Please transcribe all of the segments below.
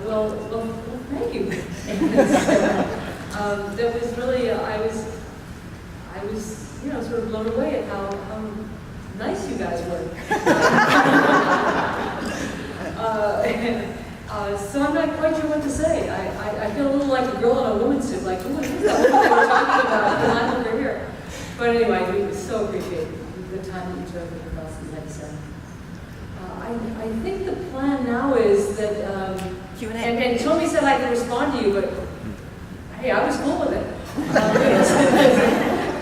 Well, thank you. That was really, I was, sort of blown away at how nice you guys were. So I'm not quite sure what to say. I feel a little like a girl in a woman's suit, like, who is that woman they were talking about? Because I'm over here. But anyway, we so appreciate the time that you took and the thoughts that you had to say. I think the plan now is that, Q&A. and Tommy said I could respond to you, but hey, I was cool with it.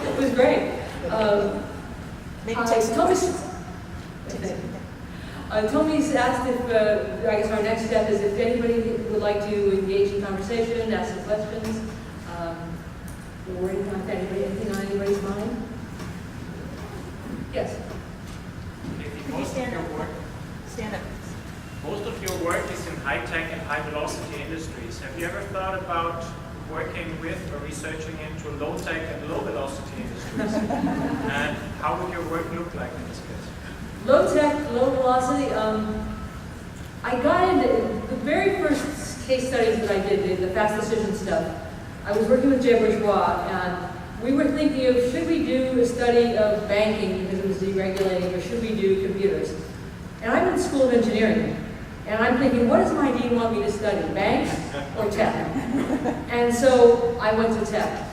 It was great. Tommy's asked if, I guess our next step is if anybody would like to engage in conversation, ask some questions, or anything on anybody's mind. Yes? Most of your work, Stand up. most of your work is in high-tech and high-velocity industries. Have you ever thought about working with or researching into low-tech and low-velocity industries? And how would your work look like in this case? Low tech, low velocity. I got into the very first case studies that I did, the fast decision stuff. I was working with Jay Bourgeois, and we were thinking of should we do a study of banking because it was deregulating, or should we do computers? And I'm in the School of Engineering, and I'm thinking, what does my dean want me to study, banks or tech? And so I went to tech,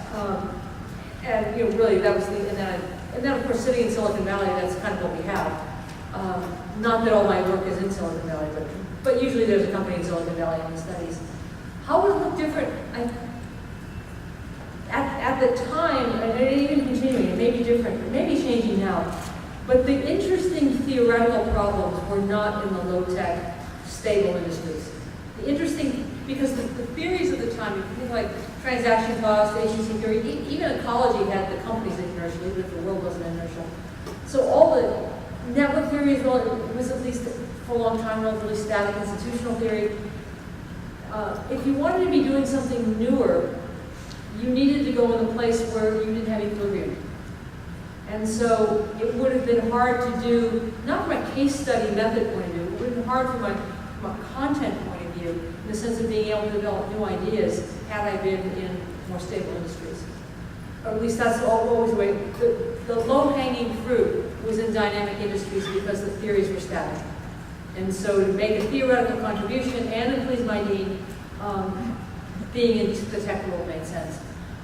and really that was and then of course sitting in Silicon Valley, that's kind of what we have. Not that all my work is in Silicon Valley, but usually there's a company in Silicon Valley in the studies. How would it look different? At the time, and even continuing, it may be different, it may be changing now, but the interesting theoretical problems were not in the low-tech, stable industries. The interesting, because the theories of the time, if you think like transaction cost, agency theory, even ecology had the companies inertial, even if the world wasn't inertial. So all the network theory as well, it was at least for a long time relatively static institutional theory. If you wanted to be doing something newer, you needed to go in a place where you didn't have equilibrium. And so it would have been hard to do, not from a case study method point of view, it would have been hard from a content point of view, in the sense of being able to develop new ideas, had I been in more stable industries. Or at least that's always the way. The low-hanging fruit was in dynamic industries because the theories were static. And so to make a theoretical contribution and to please my dean, being in the tech world made sense.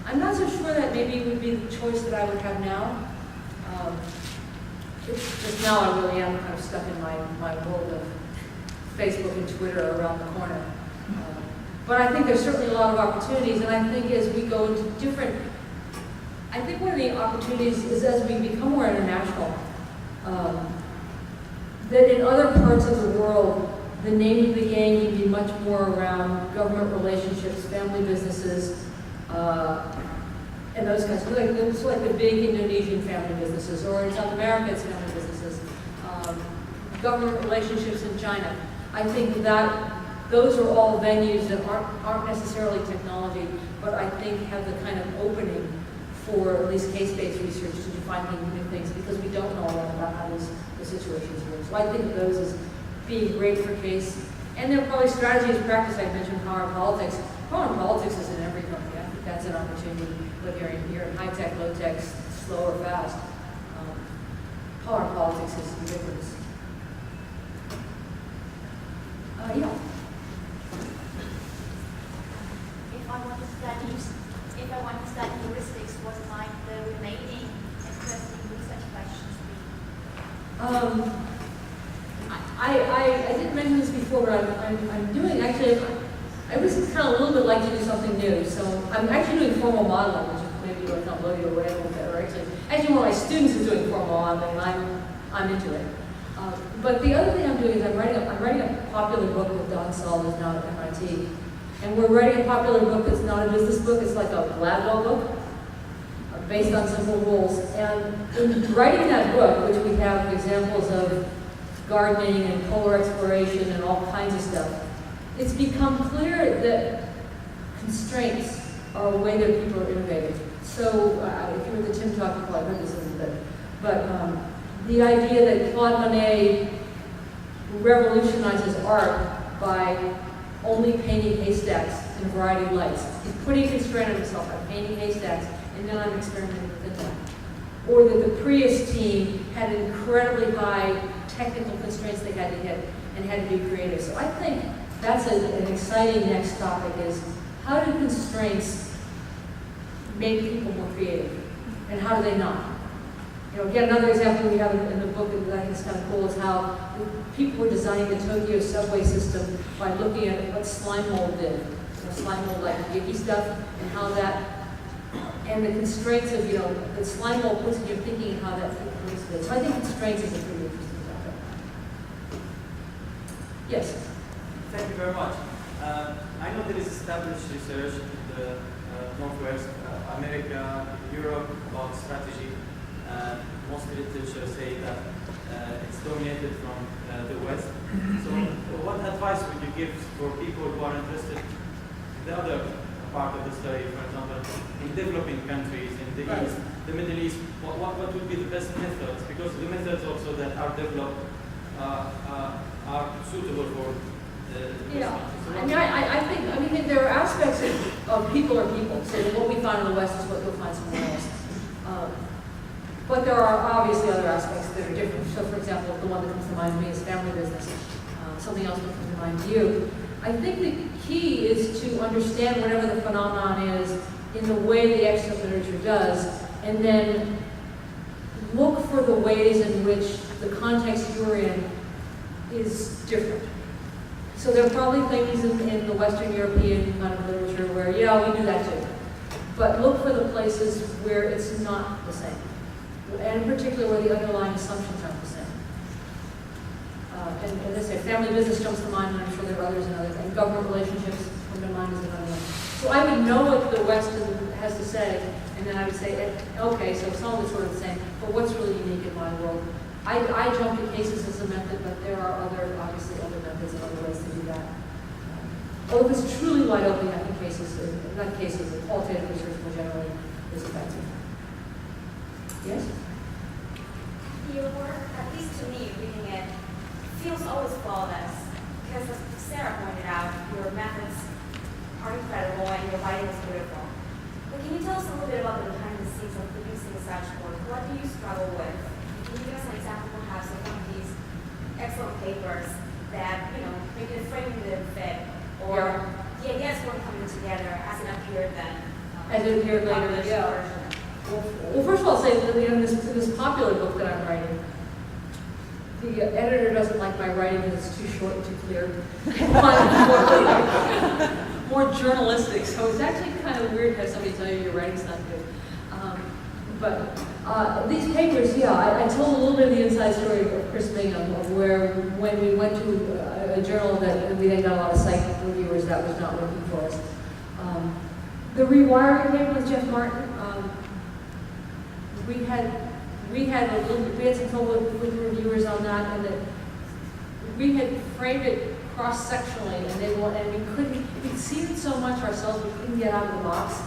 I'm not so sure that maybe would be the choice that I would have now. Just now I really am kind of stuck in my world of Facebook and Twitter around the corner. But I think there's certainly a lot of opportunities, and I think as we go into I think one of the opportunities is as we become more international, that in other parts of the world, the name of the game can be much more around government relationships, family businesses, and those kinds of things. It's like the big Indonesian family businesses, or in South America, it's family businesses. Government relationships in China. I think that those are all venues that aren't necessarily technology, but I think have the kind of opening for at least case-based research to define new things, because we don't know a lot about how the situations work. So I think of those as being great for case. And there are probably strategies, practice. I mentioned power and politics. Power and politics is in every company. I think that's an opportunity, whether you're in high-tech, low-tech, slow or fast. Power and politics is ubiquitous. Yeah. If I want to study heuristics, what might the remaining interesting research questions be? I didn't mention this before, but I'm doing actually. I was kind of a little bit like to do something new, so I'm actually doing formal modeling, which maybe will kind of blow you away a little bit. Or actually, one of my students is doing formal modeling, and I'm into it. But the other thing I'm doing is I'm writing a popular book with Don Saul, who's now at MIT. And we're writing a popular book that's not a business book, it's like a Gladwell book, based on simple rules. And in writing that book, which we have examples of gardening and polar exploration and all kinds of stuff, it's become clear that constraints are a way that people are innovating. So if you were at the Tim talk, you probably heard this a little bit. But the idea that Claude Monet revolutionizes art by only painting haystacks in a variety of lights. He's putting a constraint on himself. I'm painting haystacks, and then I'm experimenting within that. Or that the Prius team had incredibly high technical constraints they had to hit and had to be creative. So I think that's an exciting next topic is how do constraints make people more creative? And how do they not? You know, again, another example we have in the book that I think is kind of cool is how people were designing the Tokyo subway system by looking at what slime mold did. You know, slime mold like icky stuff and how that, and the constraints of, you know, the slime mold puts in your thinking and how that fits with it. So I think constraints is a pretty interesting topic. Yes? Thank you very much. I know there is established research in the Northwest, America, Europe about strategy. Most literature say that it's dominated from the West. So what advice would you give for people who are interested in the other part of the study, for example, in developing countries, in the East, the Middle East, what would be the best methods? Because the methods also that are developed are suitable for yeah, I mean, I think there are aspects of people are people. So what we find in the West is what you'll find somewhere else. But there are obviously other aspects that are different. So, for example, the one that comes to mind to me is family business. Something else that comes to mind to you. I think the key is to understand whatever the phenomenon is in the way the extant literature does, and then look for the ways in which the context you're in is different. So there are probably things in the Western European kind of literature where, yeah, we do that too. But look for the places where it's not the same. And in particular where the underlying assumptions aren't the same. And as I say, family business jumps to mind, and I'm sure there are others and government relationships come to mind as another one. So I would know what the West has to say, and then I would say, okay, so some of it's sort of the same, but what's really unique in my world? I jump to cases as a method, but there are obviously other methods and other ways to do that. Although it's truly wide open, I think qualitative research more generally is effective. Yes? Your work, at least to me, reading it, feels always flawless. Because as Sarah pointed out, your methods are incredible and your writing is beautiful. But can you tell us a little bit about the behind the scenes of producing such work? What do you struggle with? Can you give us an example perhaps of one of these excellent papers that, you know, maybe the framing didn't fit, or the ideas weren't coming together as it appeared then? As it appeared later, yeah. Well, first of all, I'll say that in this popular book that I'm writing, the editor doesn't like my writing because it's too short and too clear. More journalistic, so it's actually kind of weird to have somebody tell you your writing's not good. But these papers, yeah, I told a little bit of the inside story of Chris Bingham, of where when we went to a journal that we then got a lot of psych reviewers, that was not working for us. The rewiring paper with Jeff Martin, we had some trouble with reviewers on that, and that we had framed it cross-sectionally, and we'd seen it so much ourselves we couldn't get out of the box.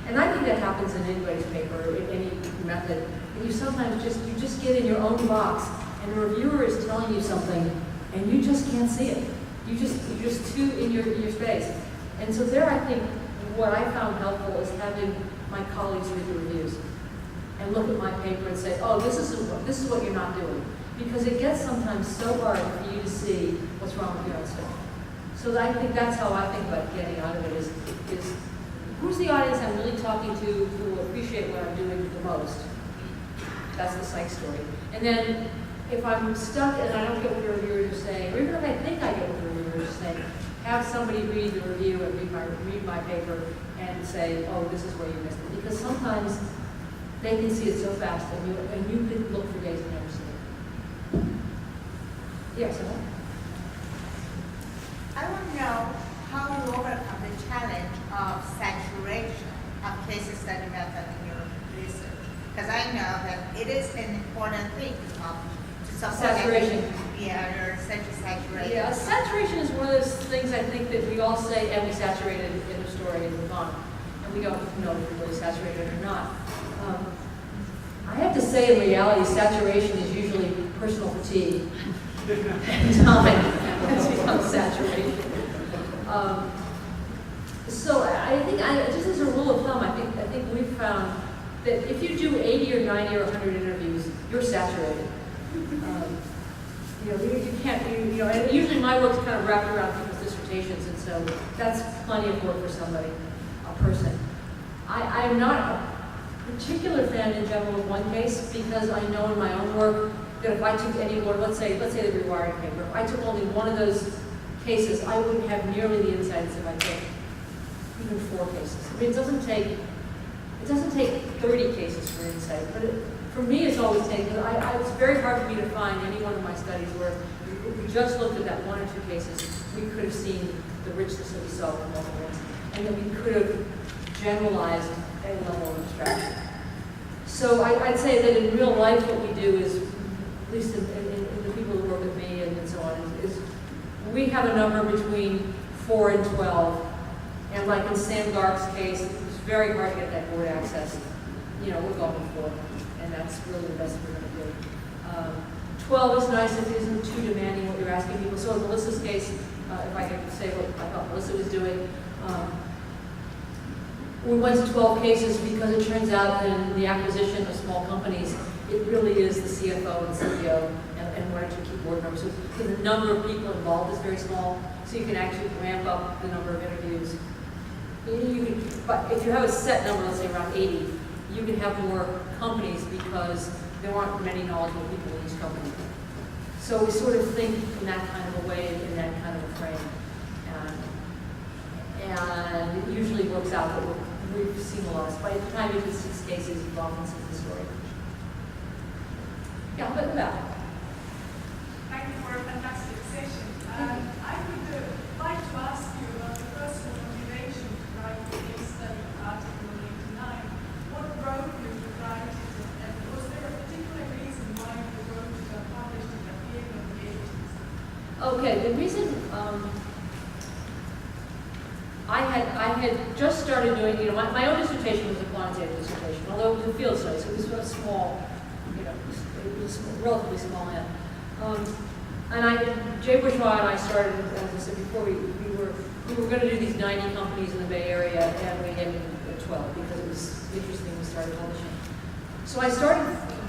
And I think that happens in anybody's paper, in any method. And you sometimes just get in your own box, and the reviewer is telling you something, and you just can't see it. You're just too in your space. And so there, I think what I found helpful is having my colleagues read the reviews and look at my paper and say, oh, this is what you're not doing. Because it gets sometimes so hard for you to see what's wrong with your own stuff. So I think that's how I think about getting out of it is who's the audience I'm really talking to who will appreciate what I'm doing the most? That's the psych story. And then if I'm stuck and I don't get what the reviewers are saying, or even if I think I get what the reviewers are saying, have somebody read the review and read my paper and say, oh, this is where you missed it. Because sometimes they can see it so fast and you can look for days and never see it. Yes, I want to know how you overcome the challenge of saturation of case study method in your research. Because I know that it is an important thing to support saturation. Yeah, your research is saturation. Yeah, saturation is one of those things I think that we all say, and we saturated in the story and move on. And we don't know if we're really saturated or not. I have to say, in reality, saturation is usually personal fatigue. And time has become saturation. saturated. You can't, and usually my work's kind of wrapped around people's dissertations, and so that's plenty of work for somebody, a person. I'm not a particular fan in general of one case, because I know in my own work that if I took any one, let's say the rewiring paper, if I took only one of those cases, I wouldn't have nearly the insights if I took even 4 cases. I mean, it doesn't take 30 cases for insight, but for me it's always taken, it's very hard for me to find any one of my studies where if we just looked at that 1 or 2 cases, we could have seen the richness that we saw from multiple ones, and that we could have generalized a level of abstraction. So I'd say that in real life what we do is, at least in the people who work with me and so on, is we have a number between 4 and 12. And like in Sam Gark's case, it was very hard to get that board access. We're going 4, and that's really the best we're going to do. 12 is nice if it isn't too demanding what you're asking people. So in Melissa's case, if I could say what I thought Melissa was doing, we went to 12 cases because it turns out that in the acquisition of small companies, it really is the CFO and CEO and 1 or 2 key board members. So the number of people involved is very small, so you can actually ramp up the number of interviews. But if you have a set number, let's say around 80, you can have more companies because there aren't many knowledgeable people in each company. So we sort of think in that kind of a way, in that kind of a frame. And it usually works out that we've seen a lot. By the time you do 6 cases, you've often seen the story. Yeah, but that. Thank you for a fantastic session. I would like to ask you about the personal motivation to write the case study article 89. What drove you to write it, and was there a particular reason why you wrote it and published it at the end of the 80s? Okay, the reason I had just started doing, my own dissertation was a quantitative dissertation, although it was a field study, so it was a small, it was a relatively small end. And Jay Bourgeois and I started, as I said before, we were going to do these 90 companies in the Bay Area, and we ended at 12 because it was interesting. We started publishing. So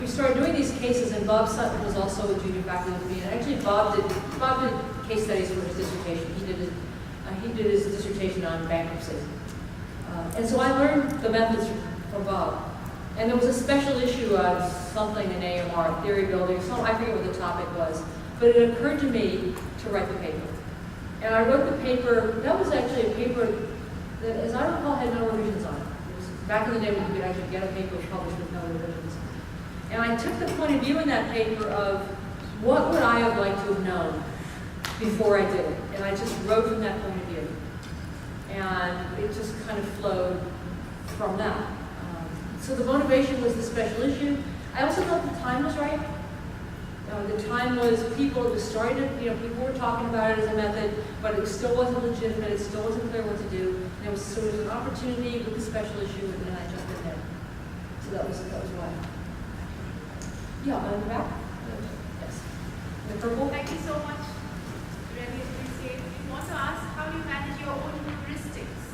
we started doing these cases, and Bob Sutton was also a junior faculty with me. And actually, Bob did case studies for his dissertation. He did his dissertation on bankruptcy, and so I learned the methods from Bob. And there was a special issue on something in AMR, theory building, I forget what the topic was, but it occurred to me to write the paper. And I wrote the paper. That was actually a paper that, as I recall, had no revisions on it. It was back in the day when you could actually get a paper published with no revisions. And I took the point of view in that paper of what would I have liked to have known before I did it. And I just wrote from that point of view. And it just kind of flowed from that. So the motivation was the special issue. I also thought the time was right. The time was people were talking about it as a method, but it still wasn't legitimate, it still wasn't clear what to do. And there was sort of an opportunity with the special issue, and then I jumped in there. So that was why. Yeah, in the back? Yes. The purple? Thank you so much. Really appreciate it. We want to ask, how do you manage your own heuristics?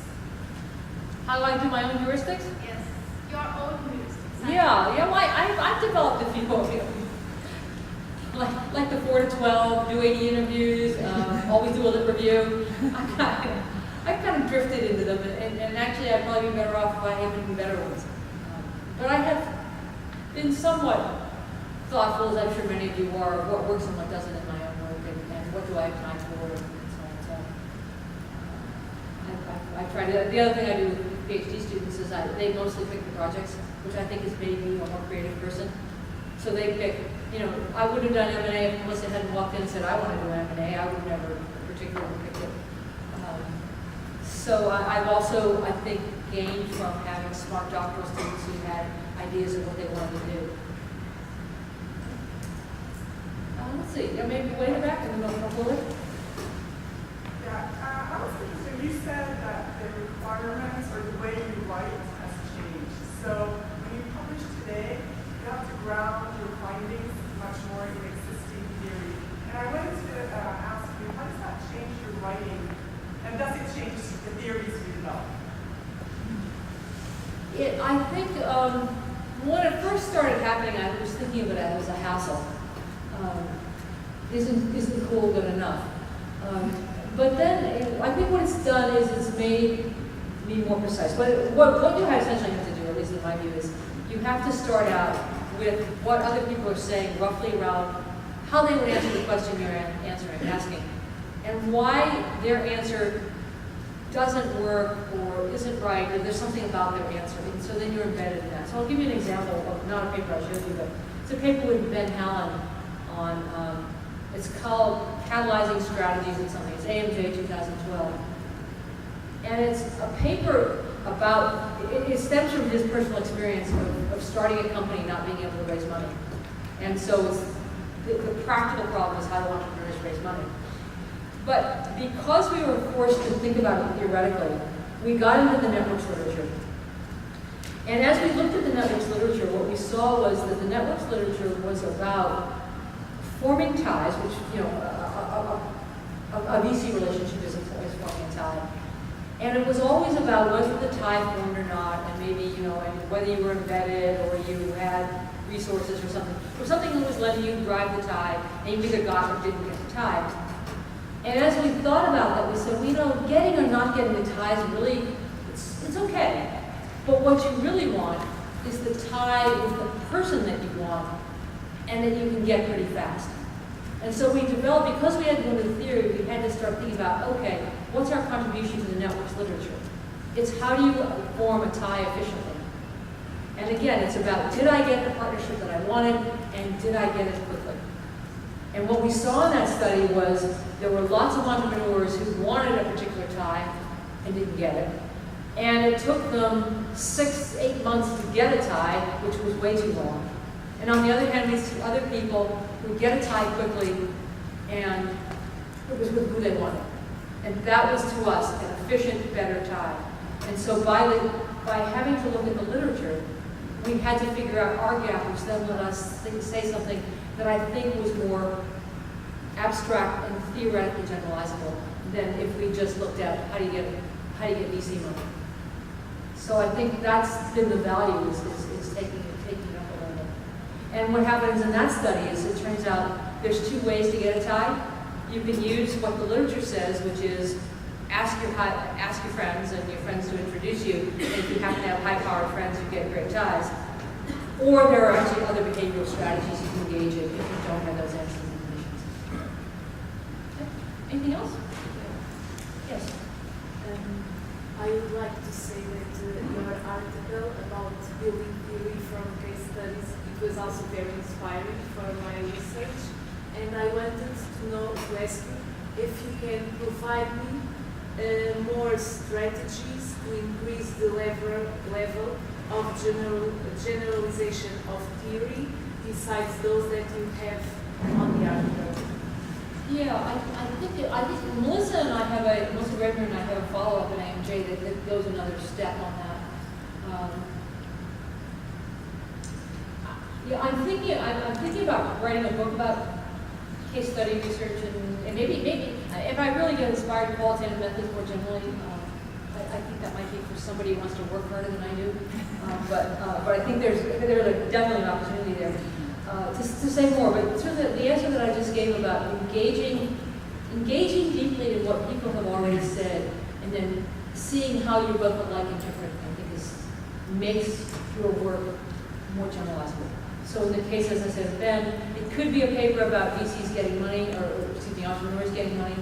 How do I do my own heuristics? Yes, your own heuristics. Yeah, well, I've developed a few of them. Like the 4 to 12, do 80 interviews, always do a lit review. I've kind of drifted into them, and actually I'd probably be better off if I had even better ones. But I have been somewhat thoughtful, as I'm sure many of you are, of what works and what doesn't in my own work, and what do I have time for, and so on and so on. I try to, the other thing I do with PhD students is they mostly pick the projects, which I think has made me a more creative person. So they pick, I wouldn't have done M&A if Melissa hadn't walked in and said, I want to do M&A. I would never particularly picked it. So I've also, I think, gained from having smart doctoral students who had ideas of what they wanted to do. Let's see, maybe way in the back and then open up forward. Yeah, I was interested. You said that the requirements or the way you write has changed. So when you publish today, you have to ground your findings much more in existing theory. And I wanted to ask you, how does that change your writing? And does it change the theories you develop? I think When it first started happening, I was thinking of it as a hassle. Isn't cool good enough? But then I think what it's done is it's made me more precise. What you essentially have to do, at least in my view, is you have to start out with what other people are saying roughly around how they would answer the question you're asking, and why their answer doesn't work or isn't right, or there's something about their answer, and so then you're embedded in that. So I'll give you an example of not a paper I showed you, but it's a paper with Ben Hallen on, it's called Catalyzing Strategies and something. It's AMJ 2012. And it's a paper about, it stems from his personal experience of starting a company not being able to raise money. And so it's, the practical problem is how do entrepreneurs raise money. But because we were forced to think about it theoretically, we got into the networks literature. And as we looked at the networks literature, what we saw was that the networks literature was about forming ties, which, you know, a VC relationship is forming a tie. And it was always about whether the tie formed or not, and maybe, you know, and whether you were embedded or you had resources or something. Or something that was letting you drive the tie, and you either got or didn't get the tie. And as we thought about that, we said, well, you know, getting or not getting the ties really, it's okay. But what you really want is the tie with the person that you want, and that you can get pretty fast. And so we developed, because we had to go into theory, we had to start thinking about, okay, what's our contribution to the networks literature? It's how do you form a tie efficiently? And again, it's about, did I get the partnership that I wanted, and did I get it quickly? And what we saw in that study was there were lots of entrepreneurs who wanted a particular tie and didn't get it. And it took them 6-8 months to get a tie, which was way too long. And on the other hand, we see other people who get a tie quickly, and it was with who they wanted. And that was, to us, an efficient, better tie. And so by having to look at the literature, we had to figure out our gap, which then let us say something that I think was more abstract and theoretically generalizable than if we just looked at how do you get VC money. So I think that's been the value, is taking it up a level. And what happens in that study is it turns out there's 2 ways to get a tie. You can use what the literature says, which is ask your friends and your friends to introduce you. And if you happen to have high-powered friends, you get great ties. Or there are actually other behavioral strategies you can engage in if you don't have those answers and conditions. Okay. Anything else? Yes. I would like to say that your article about building theory from case studies, it was also very inspiring for my research. And I wanted to ask you if you can provide me more strategies to increase the level of generalization of theory besides those that you have on the article. Yeah, I think Melissa and I have Melissa Redmond and I have a follow-up in AMJ that goes another step on that. Yeah, I'm thinking about writing a book about case study research and maybe if I really get inspired qualitative methods more generally, I think that might be for somebody who wants to work harder than I do. But I think there's definitely an opportunity there to say more. But sort of the answer that I just gave about engaging deeply in what people have already said, and then seeing how you're both alike and different, I think makes your work more generalizable. So in the case, as I said, of Ben, it could be a paper about VCs getting money, or excuse me, entrepreneurs getting money,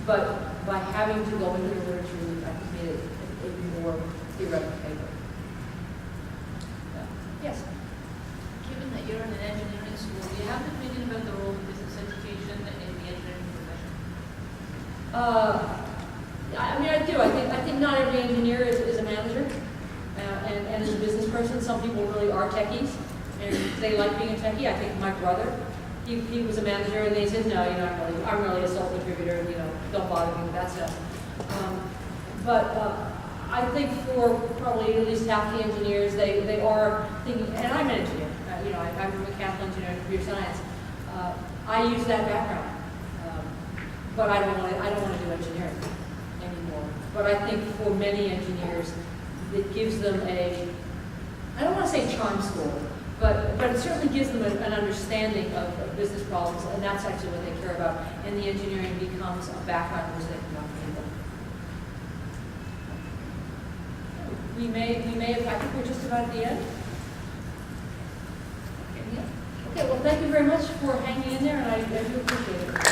but by having to go into the literature, I think made it a more theoretical paper. Yes? Given that you're in an engineering school, do you have an opinion about the role of business education in the engineering profession? I mean, I do. I think not every engineer is a manager, and is a business person. Some people really are techies, and they like being a techie. I think my brother, he was a manager, and they said, no, you know, I'm really a sole contributor, you know, don't bother me with that stuff. But I think for probably at least half the engineers, they are thinking, and I'm an engineer, you know, I'm a mechanical engineer in computer science. I use that background, but I don't want to do engineering anymore. But I think for many engineers, it gives them I don't want to say charm school, but it certainly gives them an understanding of business problems, and that's actually what they care about. And the engineering becomes a background which they can talk to people. We may have, I think we're just about at the end. Okay, well, thank you very much for hanging in there, and I do appreciate it.